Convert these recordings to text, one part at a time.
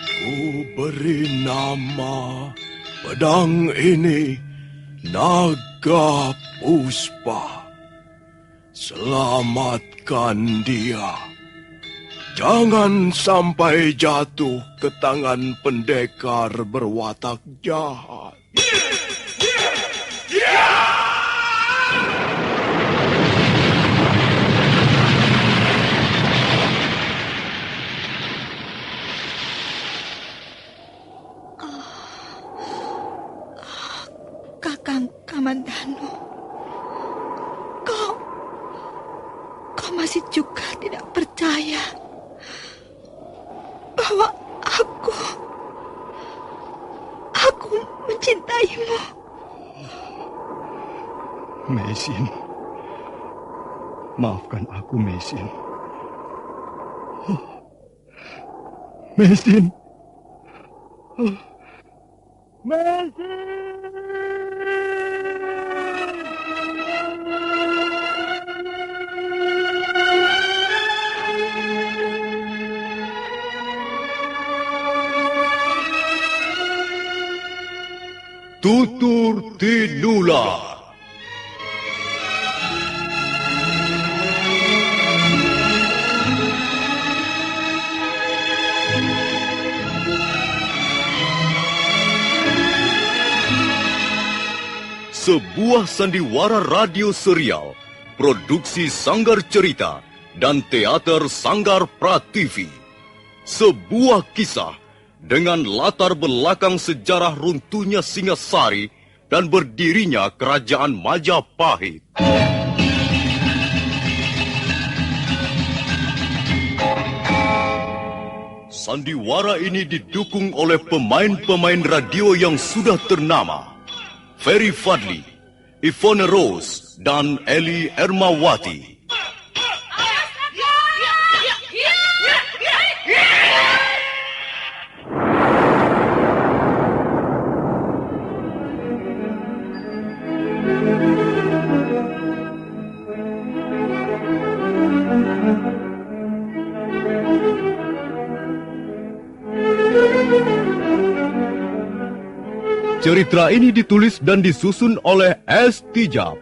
Ku beri nama pedang ini Naga Puspa. Selamatkan dia. Jangan sampai jatuh ke tangan pendekar berwatak jahat. Kakang Kamandanu, kau masih juga tidak percaya bahwa aku mencintaimu. Meisin, maafkan aku, Meisin. Meisin. Meisin. Tutur Tinular. Sebuah sandiwara radio serial, produksi Sanggar Cerita dan Teater Sanggar Prativi. Sebuah kisah dengan latar belakang sejarah runtuhnya Singasari dan berdirinya Kerajaan Majapahit. Sandiwara ini didukung oleh pemain-pemain radio yang sudah ternama. Ferry Fadli, Ivone Rose, dan Eli Ermawati. Cerita ini ditulis dan disusun oleh S. Tijab.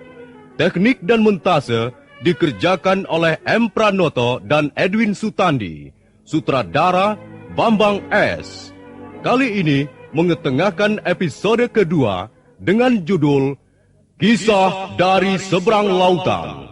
Teknik dan montase dikerjakan oleh M. Pranoto dan Edwin Sutandi. Sutradara Bambang S. Kali ini mengetengahkan episode kedua dengan judul Kisah dari Seberang Lautan.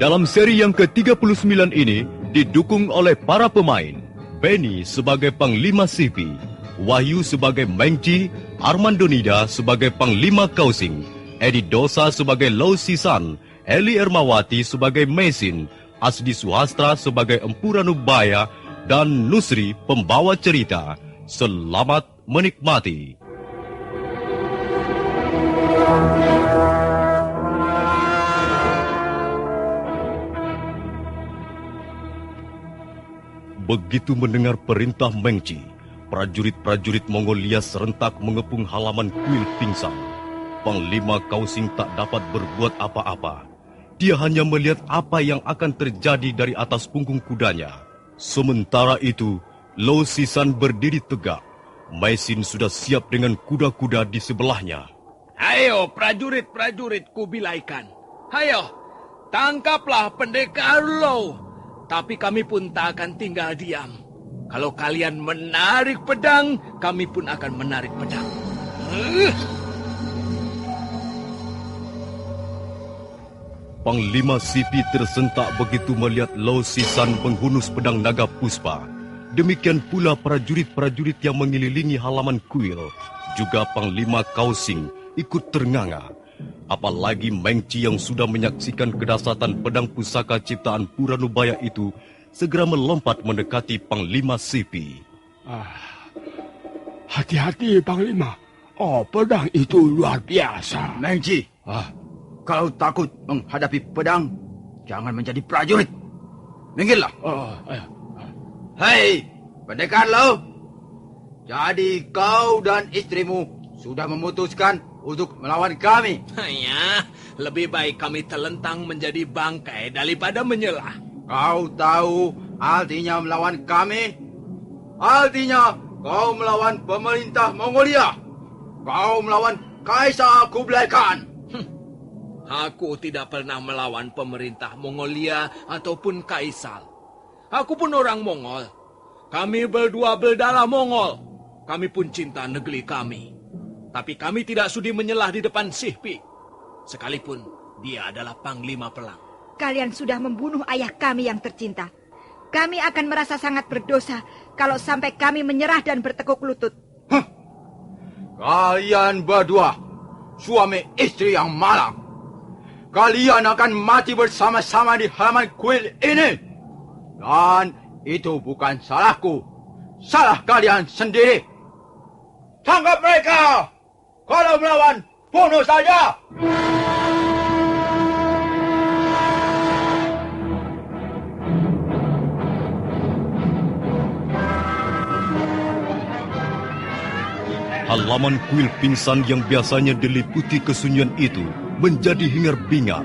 Dalam seri yang ke-39 ini didukung oleh para pemain. Benny sebagai Panglima Sipi, Wahyu sebagai Mengci, Armando Nida sebagai Panglima Kausing, Edi Dosa sebagai Lau Sisan, Eli Ermawati sebagai Mesin, Asdi Suhastra sebagai Empu Ranubaya, dan Nusri pembawa cerita. Selamat menikmati. Begitu mendengar perintah Mengci, prajurit-prajurit Mongolia serentak mengepung halaman kuil pingsan. Panglima Kausing tak dapat berbuat apa-apa. Dia hanya melihat apa yang akan terjadi dari atas punggung kudanya. Sementara itu, Lau Sisan berdiri tegak. Maisin sudah siap dengan kuda-kuda di sebelahnya. Ayo prajurit-prajurit kubilaikan. Ayo, tangkaplah pendekar Lau. Tapi kami pun tak akan tinggal diam. Kalau kalian menarik pedang, kami pun akan menarik pedang. Panglima Sipi tersentak begitu melihat Lau Sisan menghunus pedang naga puspa. Demikian pula prajurit-prajurit yang mengelilingi halaman kuil. Juga Panglima Kausing ikut ternganga. Apalagi Mengci yang sudah menyaksikan kedahsyatan pedang pusaka ciptaan Puranubaya itu segera melompat mendekati Panglima Sipi. Hati-hati Panglima. Oh, pedang itu luar biasa. Mengci, kalau takut menghadapi pedang, jangan menjadi prajurit. Minggirlah. Ayo. Hei, Pendekar Lau, jadi kau dan istrimu sudah memutuskan untuk melawan kami. Ya, lebih baik kami terlentang menjadi bangkai daripada menyelah. Kau tahu artinya melawan kami? Artinya kau melawan pemerintah Mongolia. Kau melawan Kaisar Kublai Khan. Aku tidak pernah melawan pemerintah Mongolia ataupun kaisar. Aku pun orang Mongol. Kami berdua berdarah Mongol. Kami pun cinta negeri kami. Tapi kami tidak sudi menyelah di depan Sihpi. Sekalipun dia adalah panglima perang. Kalian sudah membunuh ayah kami yang tercinta. Kami akan merasa sangat berdosa kalau sampai kami menyerah dan bertekuk lutut. Kalian berdua, suami istri yang malang. Kalian akan mati bersama-sama di halaman kuil ini. Dan itu bukan salahku. Salah kalian sendiri. Tangkap mereka! Kalau melawan, bunuh saja! Halaman kuil pingsan yang biasanya diliputi kesunyian itu menjadi hingar-bingar.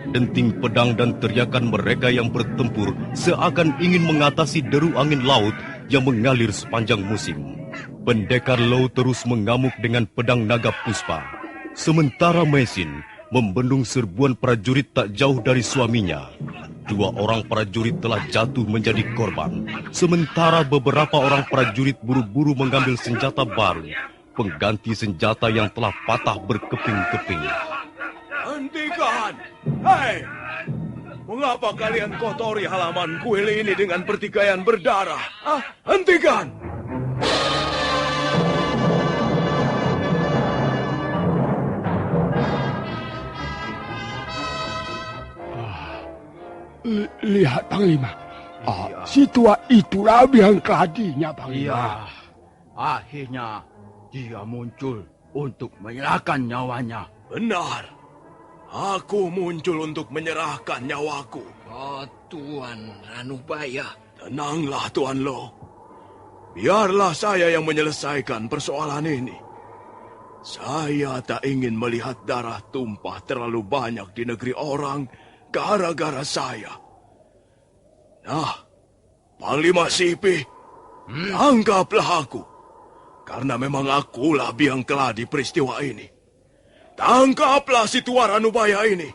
Denting pedang dan teriakan mereka yang bertempur seakan ingin mengatasi deru angin laut yang mengalir sepanjang musim. Pendekar Lau terus mengamuk dengan pedang naga puspa. Sementara Mesin membendung serbuan prajurit tak jauh dari suaminya. 2 orang prajurit telah jatuh menjadi korban. Sementara beberapa orang prajurit buru-buru mengambil senjata baru, pengganti senjata yang telah patah berkeping-keping. Hentikan! Hei! Mengapa kalian kotori halaman kuil ini dengan pertikaian berdarah? Hentikan! Lihat, Panglima. Si tua itulah yang keladinya, Panglima. Iya, akhirnya dia muncul untuk menyerahkan nyawanya. Benar. Aku muncul untuk menyerahkan nyawaku. Oh, Tuan Ranubaya. Tenanglah, Tuan Lo. Biarlah saya yang menyelesaikan persoalan ini. Saya tak ingin melihat darah tumpah terlalu banyak di negeri orang gara-gara saya. Nah, Panglima Sihpi, anggaplah aku. Karena memang akulah biang keladi peristiwa ini. Tangkaplah si tua Ranubaya ini.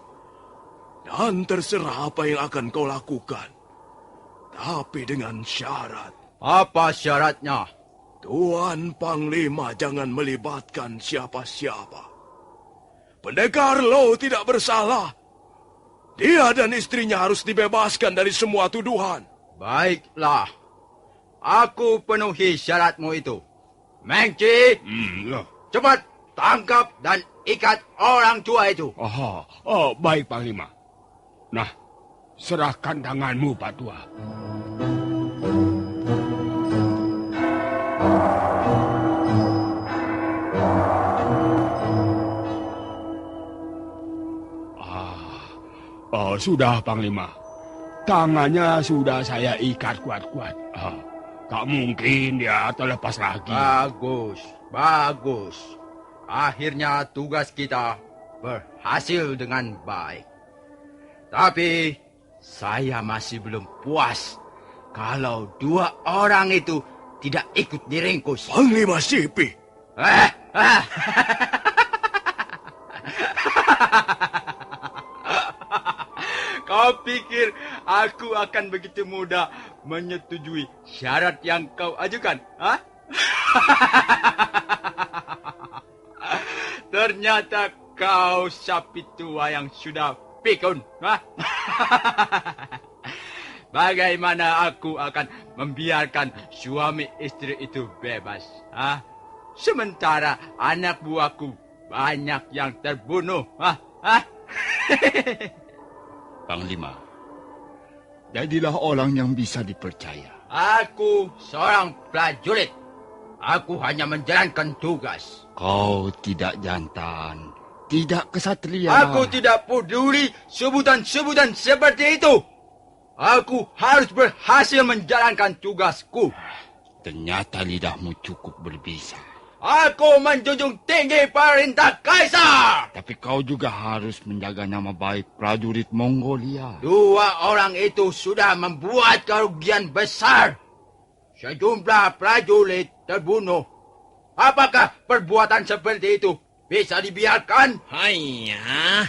Dan terserah apa yang akan kau lakukan. Tapi dengan syarat. Apa syaratnya? Tuan Panglima jangan melibatkan siapa-siapa. Pendekar Lo tidak bersalah. Dia dan istrinya harus dibebaskan dari semua tuduhan. Baiklah. Aku penuhi syaratmu itu. Mengci, cepat tangkap dan ikat orang tua itu. Baik, Panglima. Nah, serahkan tanganmu, Pak Tua. Sudah, Panglima. Tangannya sudah saya ikat kuat-kuat. Tak mungkin dia terlepas lagi. Bagus, bagus. Akhirnya tugas kita berhasil dengan baik. Tapi saya masih belum puas kalau 2 orang itu tidak ikut diringkus. Panglima Sihpi. Kau pikir aku akan begitu mudah menyetujui syarat yang kau ajukan? Ternyata kau sapi tua yang sudah pikun. Bagaimana aku akan membiarkan suami istri itu bebas? Sementara anak buahku banyak yang terbunuh. Panglima, jadilah orang yang bisa dipercaya. Aku seorang prajurit. Aku hanya menjalankan tugas. Kau tidak jantan, tidak kesatria. Aku tidak peduli sebutan-sebutan seperti itu. Aku harus berhasil menjalankan tugasku. Ternyata lidahmu cukup berbisa. Aku menjunjung tinggi perintah Kaisar. Tapi kau juga harus menjaga nama baik prajurit Mongolia. 2 orang itu sudah membuat kerugian besar. Sejumlah prajurit terbunuh. Apakah perbuatan seperti itu bisa dibiarkan? Hanya,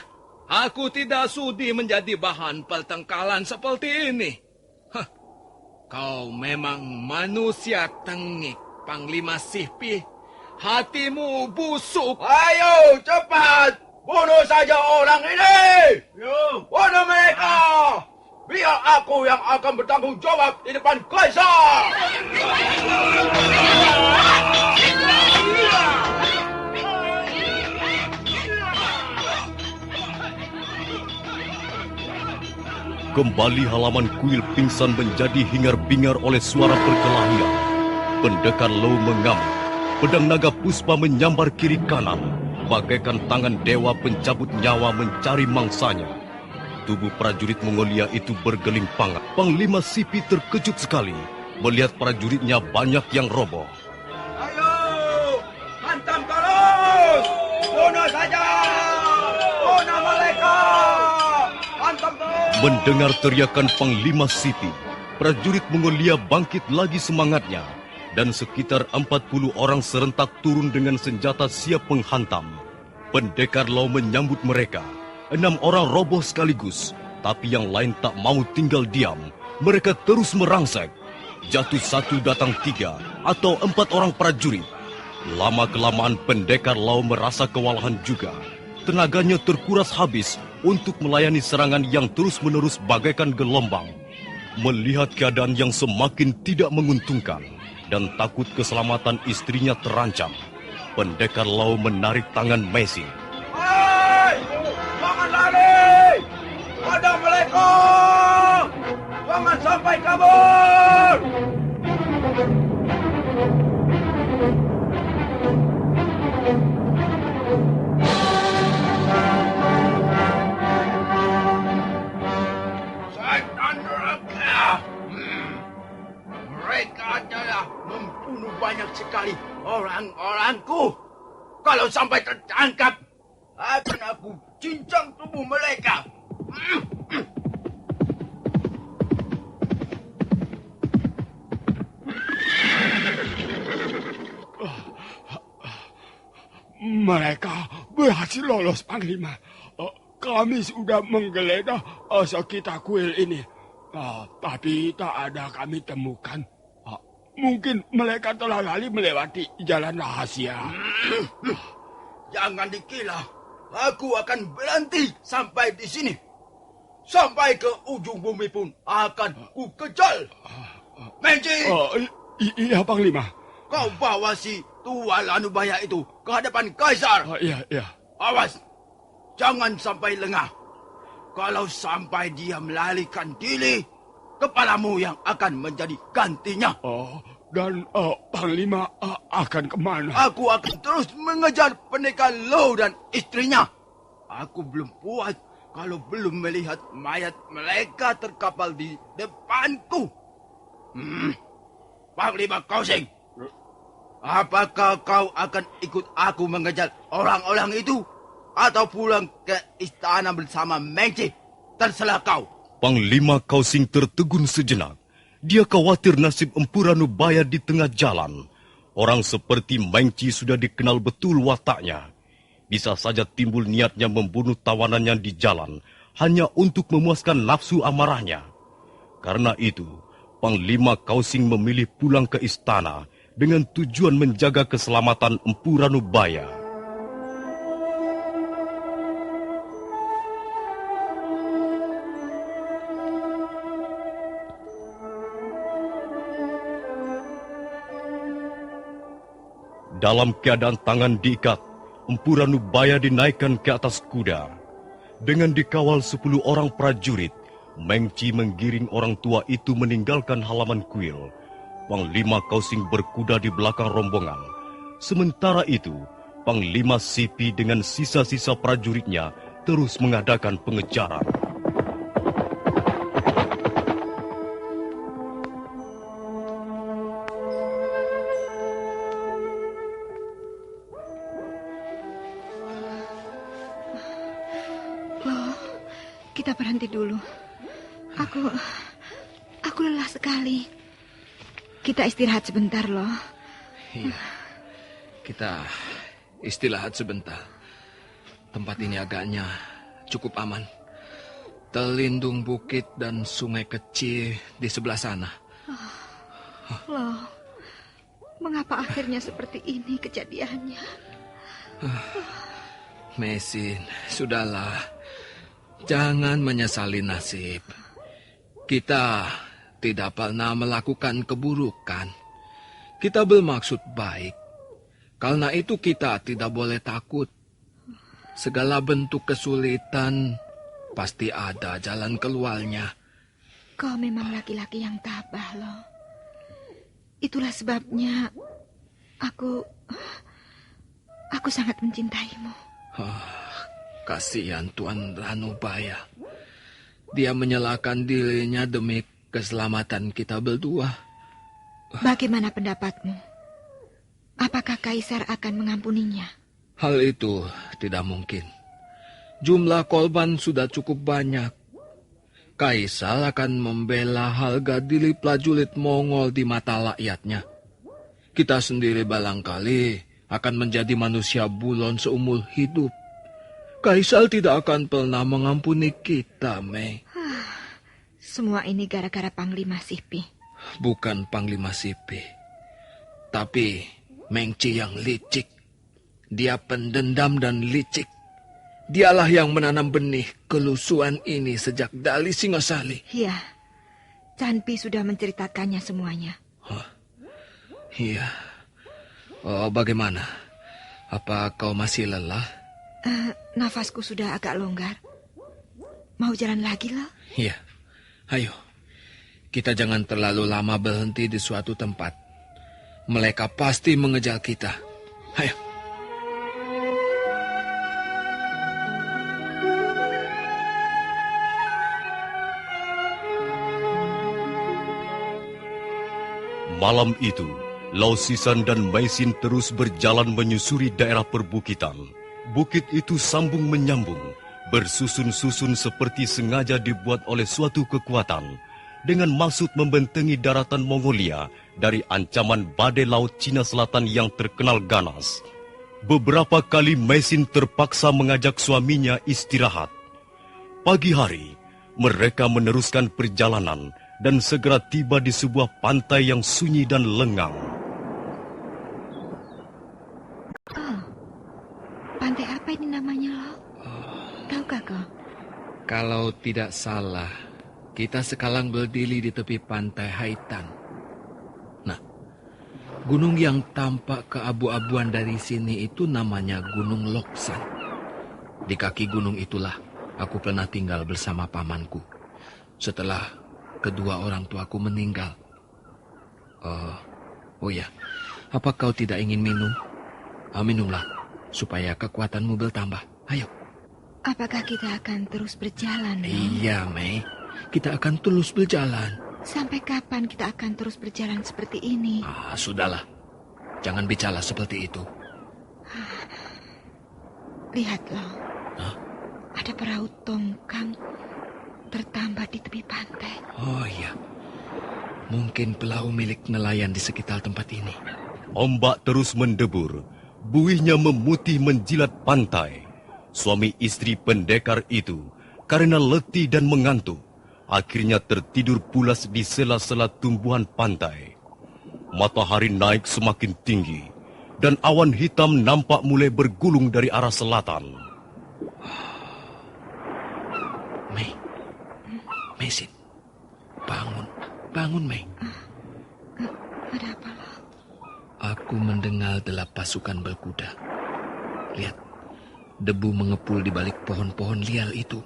aku tidak sudi menjadi bahan pertengkaran seperti ini. Hah, kau memang manusia tengik, Panglima Sipi. Hatimu busuk. Ayo, cepat! Bunuh saja orang ini! Bunuh mereka! Biar aku yang akan bertanggung jawab di depan Kaisar! Kembali halaman kuil pingsan menjadi hingar-bingar oleh suara perkelahian. Pendekar Low mengamuk. Pedang naga puspa menyambar kiri kanan, bagaikan tangan dewa pencabut nyawa mencari mangsanya. Tubuh prajurit Mongolia itu bergeling pangat. Panglima Sipi terkejut sekali melihat prajuritnya banyak yang roboh. Ayo! Hantam terus! Bunuh saja! Bunuh mereka! Hantam terus! Mendengar teriakan Panglima Sipi, prajurit Mongolia bangkit lagi semangatnya. Dan sekitar 40 orang serentak turun dengan senjata siap menghantam. Pendekar Lau menyambut mereka. 6 orang roboh sekaligus, tapi yang lain tak mau tinggal diam. Mereka terus merangsek. Jatuh 1 datang 3 atau 4 orang prajurit. Lama-kelamaan pendekar Lau merasa kewalahan juga. Tenaganya terkuras habis untuk melayani serangan yang terus-menerus bagaikan gelombang. Melihat keadaan yang semakin tidak menguntungkan, dan takut keselamatan istrinya terancam, pendekar Lau menarik tangan Messi. Hei! Jangan lari! Ada mereka! Jangan sampai kabur! Setan neraka! Mereka adalah membunuh banyak sekali orang-orangku. Kalau sampai tertangkap, akan aku cincang tubuh mereka. Mereka berhasil lolos, Panglima. Kami sudah menggeledah sekitar kuil ini. Tapi tak ada kami temukan. Mungkin mereka telah lari melewati jalan rahasia. Jangan dikira aku akan berhenti sampai di sini. Sampai ke ujung bumi pun akan ku kejar. Menji, Iya, Panglima. kau bawa si Tua Lanubaya itu ke hadapan Kaisar. Iya. Awas, jangan sampai lengah. Kalau sampai dia melarikan diri, kepalamu yang akan menjadi gantinya. Dan Panglima akan kemana? Aku akan terus mengejar pendekar Lo dan istrinya. Aku belum puas kalau belum melihat mayat mereka terkapal di depanku. Panglima Kausing, apakah kau akan ikut aku mengejar orang-orang itu? Atau pulang ke istana bersama Mengci? Terserah kau. Panglima Kausing tertegun sejenak. Dia khawatir nasib Empu Ranubaya di tengah jalan. Orang seperti Mengci sudah dikenal betul wataknya. Bisa saja timbul niatnya membunuh tawanannya di jalan hanya untuk memuaskan nafsu amarahnya. Karena itu, Panglima Kausing memilih pulang ke istana dengan tujuan menjaga keselamatan Empu Ranubaya. Dalam keadaan tangan diikat, Empu Ranubaya dinaikkan ke atas kuda. Dengan dikawal 10 orang prajurit, Mengci menggiring orang tua itu meninggalkan halaman kuil. Panglima Kausing berkuda di belakang rombongan. Sementara itu, Panglima Sipi dengan sisa-sisa prajuritnya terus mengadakan pengejaran. kita berhenti dulu. Aku lelah sekali. Kita istirahat sebentar loh. Iya, kita istirahat sebentar. Tempat ini agaknya cukup aman. Terlindung bukit dan sungai kecil di sebelah sana. Loh, mengapa akhirnya seperti ini kejadiannya? Mesin, sudahlah. Jangan menyesali nasib. Kita tidak pernah melakukan keburukan. Kita bermaksud baik. Karena itu kita tidak boleh takut. Segala bentuk kesulitan pasti ada jalan keluarnya. Kau memang laki-laki yang tabah loh. Itulah sebabnya aku sangat mencintaimu. Kasihan Tuan Ranubaya. Dia menyalahkan dirinya demi keselamatan kita berdua. Bagaimana pendapatmu? Apakah Kaisar akan mengampuninya? Hal itu tidak mungkin. Jumlah korban sudah cukup banyak. Kaisar akan membela harga diri prajurit Mongol di mata rakyatnya. Kita sendiri barangkali akan menjadi manusia buron seumur hidup. Kaisar tidak akan pernah mengampuni kita, Mei. Semua ini gara-gara Panglima Sipi. Bukan Panglima Sipi, tapi Mengci yang licik. Dia pendendam dan licik. Dialah yang menanam benih kelusuan ini sejak dari Singasari. Iya, Canpi sudah menceritakannya semuanya. Iya. Oh, bagaimana? Apa kau masih lelah? Nafasku sudah agak longgar. Mau jalan lagi loh? Iya. Ayo. Kita jangan terlalu lama berhenti di suatu tempat. Mereka pasti mengejar kita. Ayo. Malam itu, Lau Sisan dan Maisin terus berjalan menyusuri daerah perbukitan. Bukit itu sambung menyambung, bersusun-susun seperti sengaja dibuat oleh suatu kekuatan, dengan maksud membentengi daratan Mongolia dari ancaman badai laut Cina Selatan yang terkenal ganas. Beberapa kali Maisin terpaksa mengajak suaminya istirahat. Pagi hari, mereka meneruskan perjalanan dan segera tiba di sebuah pantai yang sunyi dan lengang. Pantai apa ini namanya, Lo? Tahukah kau? Kalau tidak salah, kita sekarang berdiri di tepi pantai Haitan. Nah, gunung yang tampak keabu-abuan dari sini itu namanya Gunung Loksan. Di kaki gunung itulah aku pernah tinggal bersama pamanku. Setelah kedua orang tuaku meninggal. Oh ya, apa kau tidak ingin minum? Minumlah, supaya kekuatanmu bertambah. Ayo. Apakah kita akan terus berjalan, Lo? Iya, Mei. Kita akan terus berjalan. Sampai kapan kita akan terus berjalan seperti ini? Sudahlah. Jangan bicara seperti itu. Lihat, Lo. Ada perahu tongkang tertambat di tepi pantai. Oh iya. Mungkin perahu milik nelayan di sekitar tempat ini. Ombak terus mendebur, buihnya memutih menjilat pantai. Suami istri pendekar itu, karena letih dan mengantuk, akhirnya tertidur pulas di sela-sela tumbuhan pantai. Matahari naik semakin tinggi, dan awan hitam nampak mulai bergulung dari arah selatan. Mesin, bangun, Mei. Ada apa, Lo? Aku mendengar delap pasukan berkuda. Lihat, debu mengepul di balik pohon-pohon liar itu.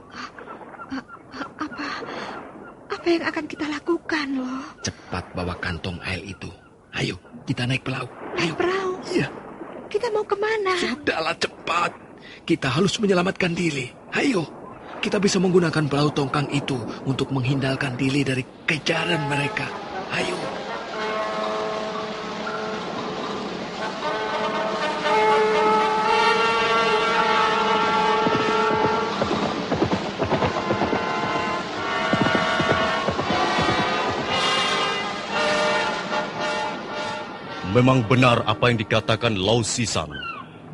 Apa yang akan kita lakukan, Lo? Cepat bawa kantong air itu. Ayo, kita naik perahu. Naik perahu? Iya. Kita mau kemana? Sudahlah, cepat. Kita harus menyelamatkan diri. Ayo. Kita bisa menggunakan perahu tongkang itu untuk menghindarkan diri dari kejaran mereka. Ayo. Memang benar apa yang dikatakan Lau Sisan.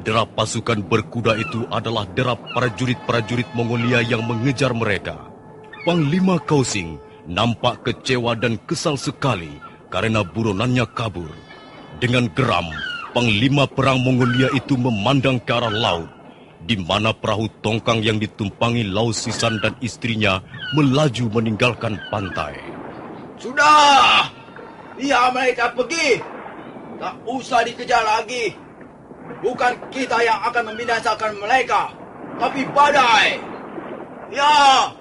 Derap pasukan berkuda itu adalah derap prajurit-prajurit Mongolia yang mengejar mereka. Panglima Kausing nampak kecewa dan kesal sekali karena buronannya kabur. Dengan geram, Panglima Perang Mongolia itu memandang ke arah laut, di mana perahu tongkang yang ditumpangi Lau Sisan dan istrinya melaju meninggalkan pantai. Sudah! Biar mereka pergi. Tak usah dikejar lagi. Bukan kita yang akan membinasakan mereka, tapi badai. Ya,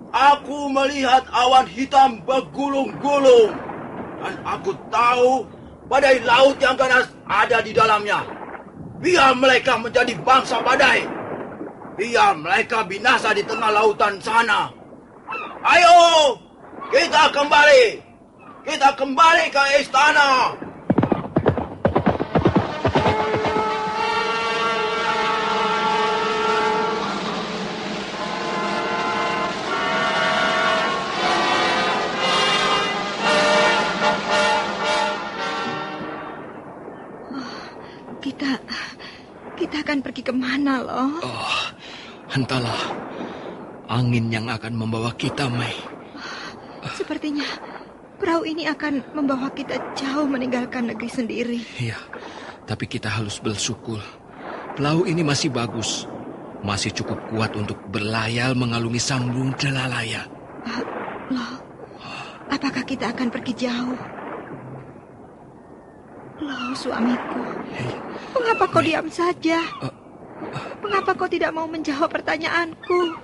aku melihat awan hitam bergulung-gulung. Dan aku tahu badai laut yang ganas ada di dalamnya. Biar mereka menjadi bangsa badai. Biar mereka binasa di tengah lautan sana. Ayo, kita kembali. Kita kembali ke istana. Kita akan pergi kemana, loh? Oh, entahlah. Angin yang akan membawa kita, Mei. Sepertinya perahu ini akan membawa kita jauh meninggalkan negeri sendiri. Iya, tapi kita harus bersyukur. Perahu ini masih bagus. Masih cukup kuat untuk berlayar mengalungi Samudra Laya. Loh, apakah kita akan pergi jauh? Loh, suamiku. Mengapa kau diam saja? Mengapa kau tidak mau menjawab pertanyaanku?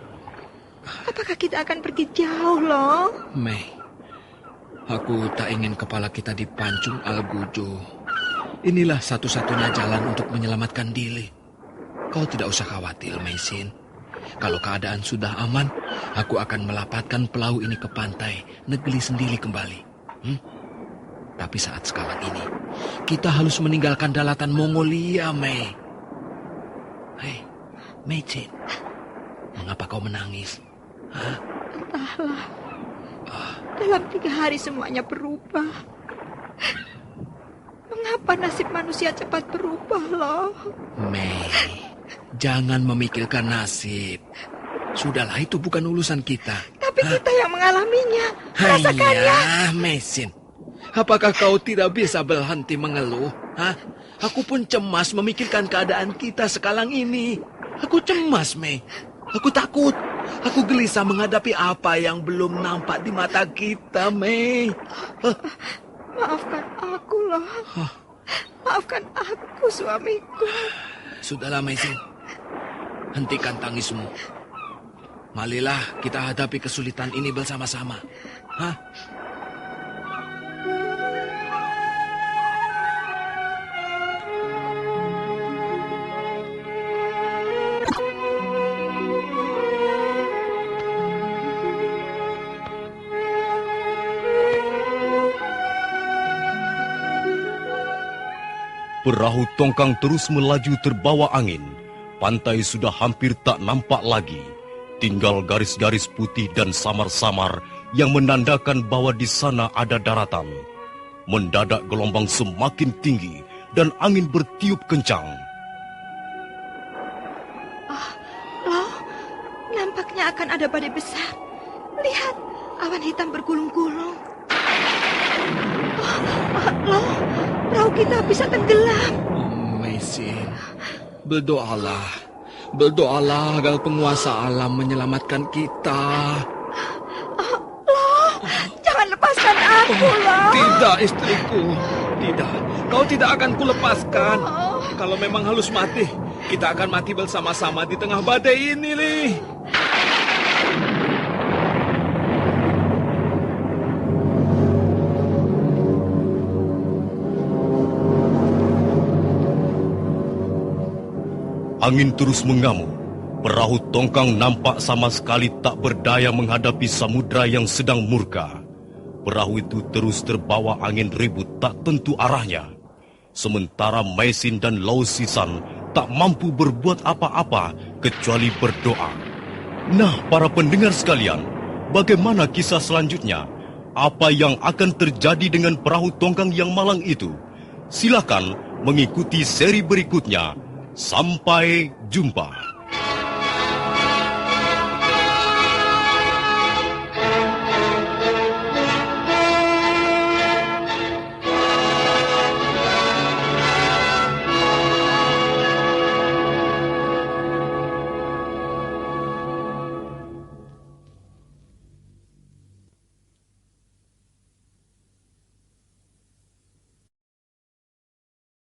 Apakah kita akan pergi jauh, loh? Mei, aku tak ingin kepala kita dipancung Algujo. Inilah satu-satunya jalan untuk menyelamatkan diri. Kau tidak usah khawatir, Meisin. Kalau keadaan sudah aman, aku akan melapatkan perahu ini ke pantai, negeri sendiri kembali. Tapi saat sekarang ini, kita harus meninggalkan daratan Mongolia, Mei. Hei, Meisin, mengapa kau menangis? Hah? Entahlah. Dalam 3 hari semuanya berubah. Mengapa nasib manusia cepat berubah, loh? Mei, jangan memikirkan nasib. Sudahlah, itu bukan urusan kita. Tapi kita yang mengalaminya. Rasakannya. Hanya, Meisin. Apakah kau tidak bisa berhenti mengeluh? Hah? Aku pun cemas memikirkan keadaan kita sekarang ini. Aku cemas, Mei. Aku takut. Aku gelisah menghadapi apa yang belum nampak di mata kita, Mei. Maafkan aku, loh. Maafkan aku, suamiku. Sudahlah, Meisin. Hentikan tangismu. Marilah kita hadapi kesulitan ini bersama-sama. Hah? Perahu tongkang terus melaju terbawa angin. Pantai sudah hampir tak nampak lagi. Tinggal garis-garis putih dan samar-samar yang menandakan bahwa di sana ada daratan. Mendadak gelombang semakin tinggi dan angin bertiup kencang. Loh, nampaknya akan ada badai besar. Lihat, awan hitam bergulung-gulung. Loh, perahu kita bisa tenggelam. Meisin, berdoalah. Berdoalah agar penguasa alam menyelamatkan kita. Loh, jangan lepaskan aku, loh. Tidak, istriku. Tidak, kau tidak akan kulepaskan. Kalau memang harus mati, kita akan mati bersama-sama di tengah badai ini, Li. Angin terus mengamuk. Perahu tongkang nampak sama sekali tak berdaya menghadapi samudra yang sedang murka. Perahu itu terus terbawa angin ribut tak tentu arahnya. Sementara Meisin dan Lau Sisan tak mampu berbuat apa-apa kecuali berdoa. Nah, para pendengar sekalian, bagaimana kisah selanjutnya? Apa yang akan terjadi dengan perahu tongkang yang malang itu? Silakan mengikuti seri berikutnya. Sampai jumpa.